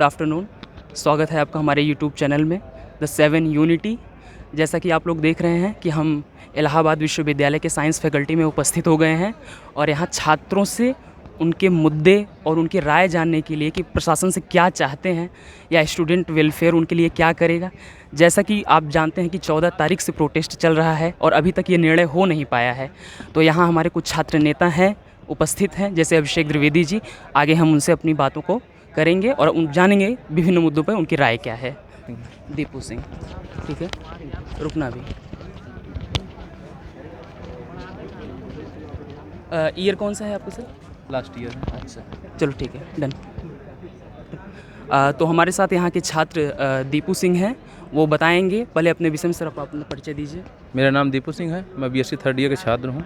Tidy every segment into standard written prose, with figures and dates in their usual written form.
Good afternoon. स्वागत है आपका हमारे यूट्यूब चैनल में द 7 यूनिटी। जैसा कि आप लोग देख रहे हैं कि हम इलाहाबाद विश्वविद्यालय के साइंस फैकल्टी में उपस्थित हो गए हैं और यहाँ छात्रों से उनके मुद्दे और उनकी राय जानने के लिए कि प्रशासन से क्या चाहते हैं या स्टूडेंट वेलफेयर उनके लिए क्या करेगा। जैसा कि आप जानते हैं कि 14 तारीख से प्रोटेस्ट चल रहा है और अभी तक ये निर्णय हो नहीं पाया है। तो यहाँ हमारे कुछ छात्र नेता हैं, उपस्थित हैं, जैसे अभिषेक द्विवेदी जी। आगे हम उनसे अपनी बातों को करेंगे और जानेंगे विभिन्न मुद्दों पर उनकी राय क्या है। दीपू सिंह, ठीक है, रुकना भी। ईयर कौन सा है आपको सर? लास्ट ईयर है। अच्छा, चलो ठीक है, डन। तो हमारे साथ यहाँ के छात्र दीपू सिंह हैं, वो बताएंगे। पहले अपने विषय में सर आप अपना परिचय दीजिए। मेरा नाम दीपू सिंह है, मैं बीएससी थर्ड ईयर के छात्र हूँ।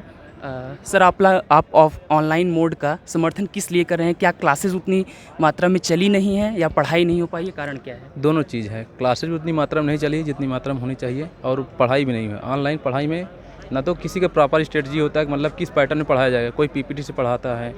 सर आप ऑनलाइन मोड का समर्थन किस लिए कर रहे हैं? क्या क्लासेस उतनी मात्रा में चली नहीं है या पढ़ाई नहीं हो पाई है? कारण क्या है? दोनों चीज़ है, क्लासेज उतनी मात्रा में नहीं चली जितनी मात्रा में होनी चाहिए और पढ़ाई भी नहीं है। ऑनलाइन पढ़ाई में ना तो किसी का प्रॉपर स्ट्रेटजी होता है कि मतलब किस पैटर्न में पढ़ाया जाएगा। कोई पीपीटी से पढ़ाता है,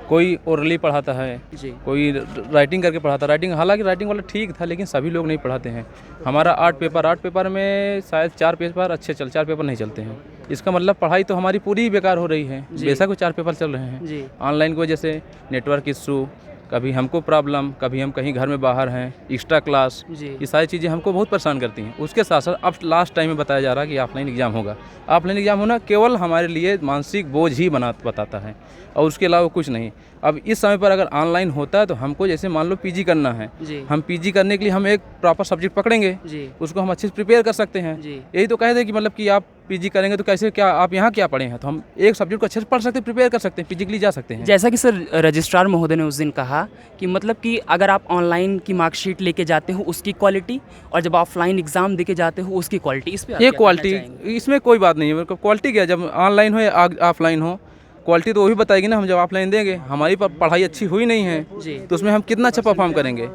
कोई ओरली पढ़ाता है जी, कोई राइटिंग करके पढ़ाता है। राइटिंग हालांकि राइटिंग वाला ठीक था, लेकिन सभी लोग नहीं पढ़ाते हैं। हमारा आर्ट पेपर में शायद 4 पेपर अच्छे 4 पेपर नहीं चलते हैं। इसका मतलब पढ़ाई तो हमारी पूरी ही बेकार हो रही है। बेशक वो 4 पेपर चल रहे हैं जी, ऑनलाइन की वजह से। नेटवर्क इशू, कभी हमको प्रॉब्लम, कभी हम कहीं घर में बाहर हैं, एक्स्ट्रा क्लास, जी, ये सारी चीज़ें हमको बहुत परेशान करती हैं। उसके साथ साथ अब लास्ट टाइम में बताया जा रहा है कि ऑफलाइन एग्ज़ाम होगा। ऑफलाइन एग्ज़ाम होना केवल हमारे लिए मानसिक बोझ ही बताता है और उसके अलावा कुछ नहीं। अब इस समय पर अगर ऑनलाइन होता है तो हमको जैसे मान लो पीजी करना है, जी, हम पीजी करने के लिए हम एक प्रॉपर सब्जेक्ट पकड़ेंगे, जी, उसको हम अच्छे से प्रिपेयर कर सकते हैं। जी, यही तो कह दे कि मतलब कि आप पीजी करेंगे तो कैसे, क्या आप यहाँ क्या पढ़े हैं, तो हम एक सब्जेक्ट को अच्छे से पढ़ सकते हैं, प्रिपेयर कर सकते हैं, पीजी के लिए जा सकते हैं। जैसा कि सर रजिस्ट्रार महोदय ने उस दिन कहा कि मतलब कि अगर आप ऑनलाइन की मार्कशीट लेके जाते हो उसकी क्वालिटी और जब ऑफलाइन एग्जाम देके जाते हो उसकी क्वालिटी, इस पे आप ये क्या क्वालिटी, कहना चाहेंगे? इसमें कोई बात नहीं है। क्वालिटी क्या है, जब ऑनलाइन हो या ऑफलाइन हो, क्वालिटी तो वही बताएगी ना। हम जब ऑफलाइन देंगे, हमारी पढ़ाई अच्छी हुई नहीं है जी, तो उसमें हम कितना अच्छा परफॉर्म करेंगे।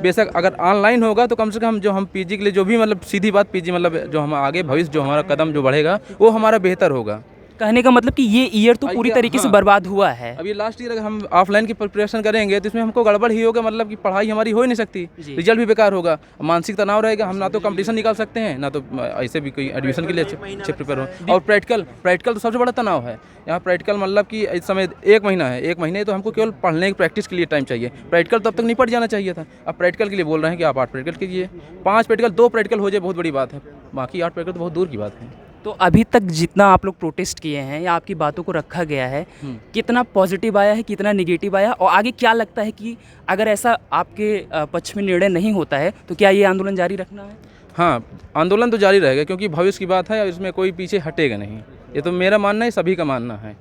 बेशक अगर ऑनलाइन होगा तो कम से कम जो हम पीजी के लिए जो भी मतलब सीधी बात पीजी मतलब जो हम आगे भविष्य जो हमारा कदम जो बढ़ेगा वो हमारा बेहतर होगा। कहने का मतलब कि ये ईयर तो पूरी तरीके से हाँ। बर्बाद हुआ है। अब ये लास्ट ईयर अगर हम ऑफलाइन की प्रिपरेशन करेंगे तो इसमें हमको गड़बड़ ही होगा, मतलब कि पढ़ाई हमारी हो ही नहीं सकती, जी। रिजल्ट भी बेकार होगा, मानसिक तनाव रहेगा। हम ना तो कंपटीशन निकाल सकते हैं, ना तो ऐसे भी कोई एडमिशन के लिए अच्छे प्रिपेयर हो। और प्रैक्टिकल तो सबसे बड़ा तनाव है यहाँ। प्रैक्टिकल मतलब कि इस समय 1 महीना है, 1 महीने तो हमको केवल पढ़ने की प्रैक्टिस के लिए टाइम चाहिए। प्रैक्टिकल तब तक निपट जाना चाहिए था। अब प्रैक्टिकल के लिए बोल रहे हैं कि आप 8 प्रैक्टिकल कीजिए, 5 प्रैक्टिकल 2 प्रैक्टिकल हो जाए बहुत बड़ी बात है, बाकी 8 प्रैक्टिकल तो बहुत दूर की बात है। तो अभी तक जितना आप लोग प्रोटेस्ट किए हैं या आपकी बातों को रखा गया है, कितना पॉजिटिव आया है, कितना निगेटिव आया, और आगे क्या लगता है कि अगर ऐसा आपके पक्ष में निर्णय नहीं होता है तो क्या ये आंदोलन जारी रखना है? हाँ, आंदोलन तो जारी रहेगा क्योंकि भविष्य की बात है और इसमें कोई पीछे हटेगा नहीं। ये तो मेरा मानना है, सभी का मानना है।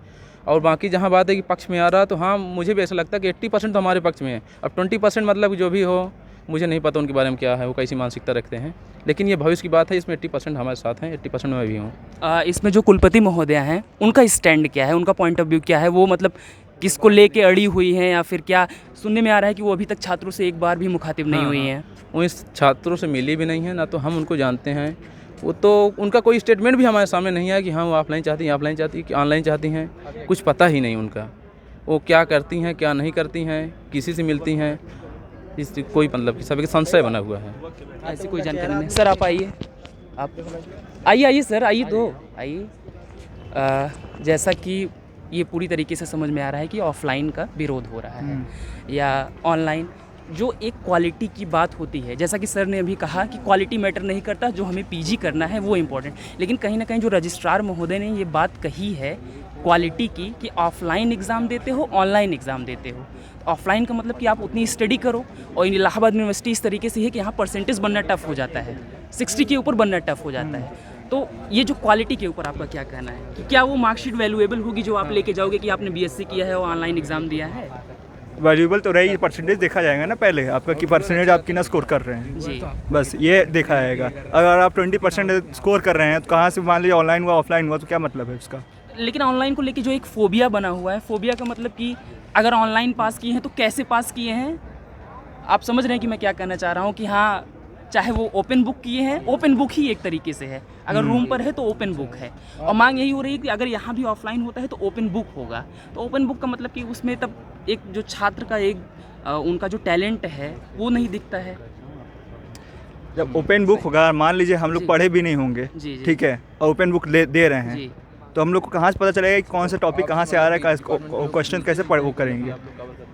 और बाकी जहाँ बात है कि पक्ष में आ रहा, तो हाँ मुझे भी ऐसा लगता है कि 80% तो हमारे पक्ष में है। अब 20% मतलब जो भी हो, मुझे नहीं पता उनके बारे में क्या है, वो कैसी मानसिकता रखते हैं, लेकिन ये भविष्य की बात है। इसमें 80% हमारे साथ हैं, 80% मैं भी हूँ। इसमें जो कुलपति महोदय हैं उनका स्टैंड क्या है, उनका पॉइंट ऑफ व्यू क्या है? वो मतलब किसको लेके अड़ी हुई हैं या फिर क्या? सुनने में आ रहा है कि वो अभी तक छात्रों से एक बार भी मुखातिब नहीं हुई हैं। वो इस छात्रों से मिली भी नहीं है, ना तो हम उनको जानते हैं। वो तो उनका कोई स्टेटमेंट भी हमारे सामने नहीं है कि हाँ वो ऑफलाइन चाहती हैं, ऑफलाइन चाहती हैं कि ऑनलाइन चाहती हैं, कुछ पता ही नहीं उनका। वो क्या करती हैं, क्या नहीं करती हैं, किसी से मिलती हैं, इस कोई मतलब कि सभी का संशय बना हुआ है। ऐसी कोई जानकारी नहीं। सर आप आइए, आप आइए सर, आइए तो आइए। जैसा कि ये पूरी तरीके से समझ में आ रहा है कि ऑफलाइन का विरोध हो रहा है या ऑनलाइन, जो एक क्वालिटी की बात होती है। जैसा कि सर ने अभी कहा कि क्वालिटी मैटर नहीं करता, जो हमें पीजी करना है वो इम्पोर्टेंट। लेकिन कहीं ना कहीं जो रजिस्ट्रार महोदय ने ये बात कही है क्वालिटी की कि ऑफलाइन एग्ज़ाम देते हो, ऑनलाइन एग्ज़ाम देते हो। ऑफलाइन का मतलब कि आप उतनी स्टडी करो, और इलाहाबाद यूनिवर्सिटी इस तरीके से है कि यहाँ परसेंटेज बनना टफ हो जाता है, 60 के ऊपर बनना टफ हो जाता है। तो ये जो क्वालिटी के ऊपर आपका क्या कहना है कि क्या वो मार्कशीट वैल्यूएबल होगी जो आप लेके जाओगे कि आपने बीएससी किया है और ऑनलाइन एग्ज़ाम दिया है? वैल्यूएबल तो रही, परसेंटेज देखा जाएगा ना पहले आपका कि परसेंटेज आप कितना स्कोर कर रहे हैं। जी, बस ये देखा जाएगा। अगर आप 20% स्कोर कर रहे हैं तो कहाँ से मान लीजिए ऑनलाइन हुआ ऑफलाइन हुआ तो क्या मतलब है उसका? लेकिन ऑनलाइन को लेके जो एक फोबिया बना हुआ है, फोबिया का मतलब कि अगर ऑनलाइन पास किए हैं तो कैसे पास किए हैं? आप समझ रहे हैं कि मैं क्या कहना चाह रहा हूँ कि हाँ, चाहे वो ओपन बुक किए हैं, ओपन बुक ही एक तरीके से है। अगर रूम पर है तो ओपन बुक है, और मांग यही हो रही है कि अगर यहाँ भी ऑफलाइन होता है तो ओपन बुक होगा। तो ओपन बुक का मतलब कि उसमें तब एक जो छात्र का एक उनका जो टैलेंट है वो नहीं दिखता है। जब ओपन बुक होगा, मान लीजिए हम लोग जी। पढ़े भी नहीं होंगे, जी, जी। ठीक है, और ओपन बुक दे रहे हैं, जी। तो हम लोग को कहाँ से पता चलेगा कि कौन सा टॉपिक कहाँ से आ रहा है, क्वेश्चन कैसे वो करेंगे?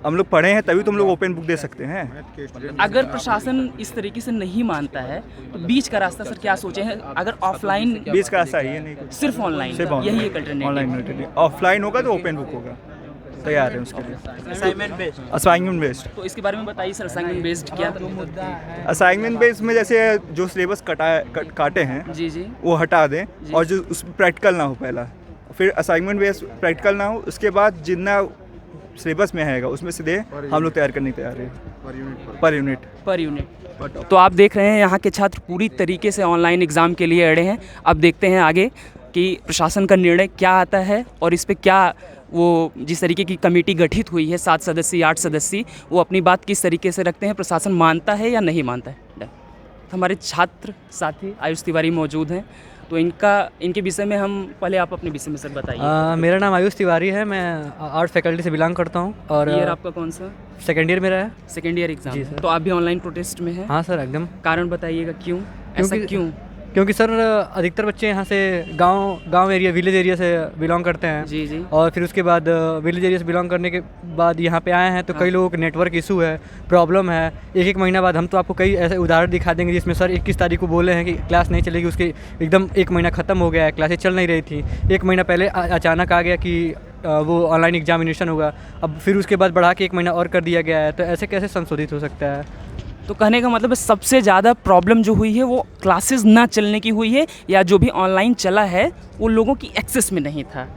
हम लोग पढ़े हैं तभी तो हम लोग ओपन बुक दे सकते हैं। अगर प्रशासन इस तरीके से नहीं मानता है तो बीच का रास्ता सर क्या सोचे हैं? अगर ऑफलाइन बीच का रास्ता है नहीं कुछ, सिर्फ ऑनलाइन सिर्फ यही एक अल्टरनेटिव। ऑनलाइन, ऑफलाइन होगा तो ओपन बुक होगा, तैयार है उसके लिए। Assignment based. तो इसके बारे में बताइए सर, असाइनमेंट बेस्ड क्या था? असाइनमेंट बेस्ड में जैसे जो सिलेबस काटे हैं जी जी। वो हटा दें, और जो उस प्रैक्टिकल ना हो पहला, फिर असाइनमेंट बेस्ड प्रैक्टिकल ना हो, उसके बाद जितना सिलेबस में आएगा उसमें से दे हम लोग तैयार करने तैयार है पर यूनिट। तो आप देख रहे हैं यहाँ के छात्र पूरी तरीके से ऑनलाइन एग्ज़ाम के लिए अड़े हैं। अब देखते हैं आगे कि प्रशासन का निर्णय क्या आता है और इस पे क्या वो जिस तरीके की कमेटी गठित हुई है 7 सदस्यीय 8 सदस्यीय, वो अपनी बात किस तरीके से रखते हैं, प्रशासन मानता है या नहीं मानता है। हमारे छात्र साथी आयुष तिवारी मौजूद हैं, तो इनके विषय में हम पहले आप अपने विषय में सर बताइए। मेरा नाम आयुष तिवारी है, मैं आर्ट फैकल्टी से बिलोंग करता हूँ और ईयर आपका कौन सा? सेकेंड ईयर मेरा है। Second year exam. जी सर। तो आप भी ऑनलाइन प्रोटेस्ट में हैं? हाँ सर एकदम। कारण बताइएगा क्यों, ऐसा क्यों? क्योंकि सर अधिकतर बच्चे यहाँ से गांव एरिया, विलेज एरिया से बिलोंग करते हैं। जी जी। और फिर उसके बाद विलेज एरिया से बिलोंग करने के बाद यहाँ पे आए हैं तो कई लोगों को नेटवर्क इशू है, प्रॉब्लम है। एक महीना बाद हम तो आपको कई ऐसे उदाहरण दिखा देंगे जिसमें सर 21 तारीख को बोले हैं कि क्लास नहीं चलेगी, उसके एकदम 1 महीना ख़त्म हो गया है, क्लासेज चल नहीं रही थी। 1 महीना पहले अचानक आ गया कि वो ऑनलाइन एग्जामिनेशन होगा, अब फिर उसके बाद बढ़ा के 1 महीना और कर दिया गया है। तो ऐसे कैसे संशोधित हो सकता है? तो कहने का मतलब है सबसे ज़्यादा प्रॉब्लम जो हुई है वो क्लासेस ना चलने की हुई है, या जो भी ऑनलाइन चला है वो लोगों की एक्सेस में नहीं था।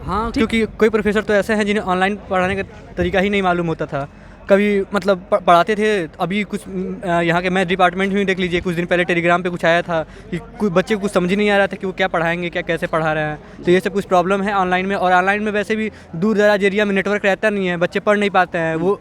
हाँ, क्योंकि कोई प्रोफेसर तो ऐसे हैं जिन्हें ऑनलाइन पढ़ाने का तरीका ही नहीं मालूम होता था। कभी मतलब पढ़ाते थे, अभी कुछ यहाँ के मैथ डिपार्टमेंट में देख लीजिए, कुछ दिन पहले टेलीग्राम पे कुछ आया था कि कुछ बच्चे को कुछ समझ ही नहीं आ रहा था कि वो क्या पढ़ाएंगे, क्या कैसे पढ़ा रहे हैं। तो ये सब कुछ प्रॉब्लम है ऑनलाइन में। और ऑनलाइन में वैसे भी दूर दराज एरिया में नेटवर्क रहता नहीं है, बच्चे पढ़ नहीं पाते हैं। वो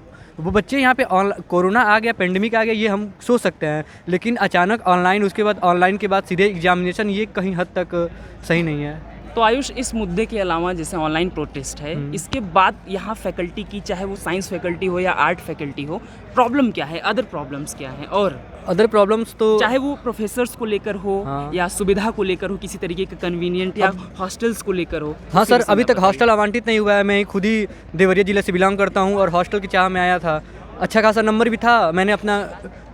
बच्चे यहाँ पे कोरोना आ गया, पेंडेमिक आ गया, ये हम सोच सकते हैं, लेकिन अचानक ऑनलाइन, उसके बाद ऑनलाइन के बाद सीधे एग्जामिनेशन, ये कहीं हद तक सही नहीं है। तो आयुष, इस मुद्दे के अलावा जैसे ऑनलाइन प्रोटेस्ट है, इसके बाद यहाँ फैकल्टी की, चाहे वो साइंस फैकल्टी हो या आर्ट फैकल्टी हो, प्रॉब्लम क्या है, अदर प्रॉब्लम्स क्या हैं? और अदर प्रॉब्लम्स तो चाहे वो प्रोफेसर्स को लेकर हो, हाँ। या सुविधा को लेकर हो, किसी तरीके का कन्वीनियंट, या हॉस्टल्स को लेकर हो। हाँ उसके सर, विषय अभी में तक बताइए। हॉस्टल आवंटित नहीं हुआ है। मैं खुद ही देवरिया जिले से बिलोंग करता हूँ और हॉस्टल की चाह में आया था। अच्छा खासा नंबर भी था, मैंने अपना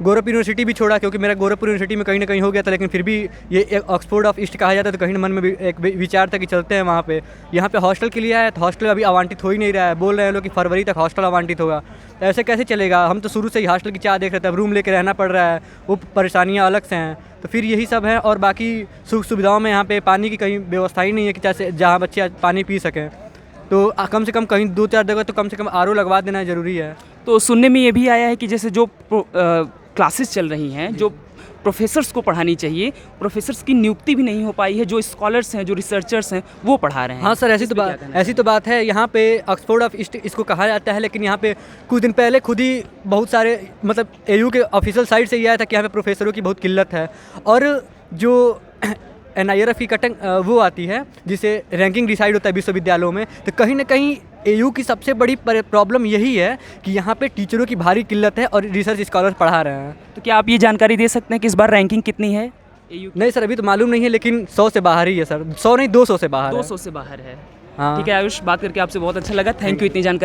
गोरखपुर यूनिवर्सिटी भी छोड़ा क्योंकि मेरा गोरखपुर यूनिवर्सिटी में कहीं ना कहीं हो गया था, लेकिन फिर भी ये ऑक्सफोर्ड ऑफ ईस्ट कहा जाता है, तो कहीं मन में भी एक विचार था कि चलते हैं वहाँ पे। यहाँ पे हॉस्टल के लिए आया तो हॉस्टल अभी आवंटित हो ही नहीं रहा है। बोल रहे हैं लोग कि फरवरी तक हॉस्टल आवंटित होगा। तो ऐसे कैसे चलेगा? हम तो शुरू से ही हॉस्टल की चाह देख रहे थे, अब रूम लेके रहना पड़ रहा है, वो परेशानियाँ अलग से हैं। तो फिर यही सब है। और बाकी सुख सुविधाओं में यहाँ पे पानी की कहीं व्यवस्था ही नहीं है कि जैसे जहाँ बच्चे पानी पी सकें। तो कम से कम कहीं 2-4 जगह तो कम से कम RO लगवा देना ज़रूरी है। तो सुनने में ये भी आया है कि जैसे जो क्लासेस चल रही हैं, जो प्रोफेसर्स को पढ़ानी चाहिए, प्रोफेसर्स की नियुक्ति भी नहीं हो पाई है, जो स्कॉलर्स हैं, जो रिसर्चर्स हैं, वो पढ़ा रहे हैं। हाँ सर, ऐसी तो बात है। यहाँ पे ऑक्सफोर्ड ऑफ ईस्ट इसको कहा जाता है, लेकिन यहाँ पे कुछ दिन पहले खुद ही बहुत सारे मतलब AU के ऑफिशियल साइट से ये आया था कि यहाँ पे प्रोफेसरों की बहुत किल्लत है। और जो NIRF की कटिंग वो आती है जिसे रैंकिंग डिसाइड होता है विश्वविद्यालयों में, तो कहीं ना कहीं AU की सबसे बड़ी प्रॉब्लम यही है कि यहाँ पे टीचरों की भारी किल्लत है और रिसर्च स्कॉलर पढ़ा रहे हैं। तो क्या आप ये जानकारी दे सकते हैं कि इस बार रैंकिंग कितनी है AU की? नहीं सर, अभी तो मालूम नहीं है, लेकिन 100 से बाहर ही है सर। 100 नहीं, 200 से बाहर है। 200 से बाहर है। हाँ। ठीक है आयुष, बात करके आपसे बहुत अच्छा लगा। थैंक यू इतनी जानकारी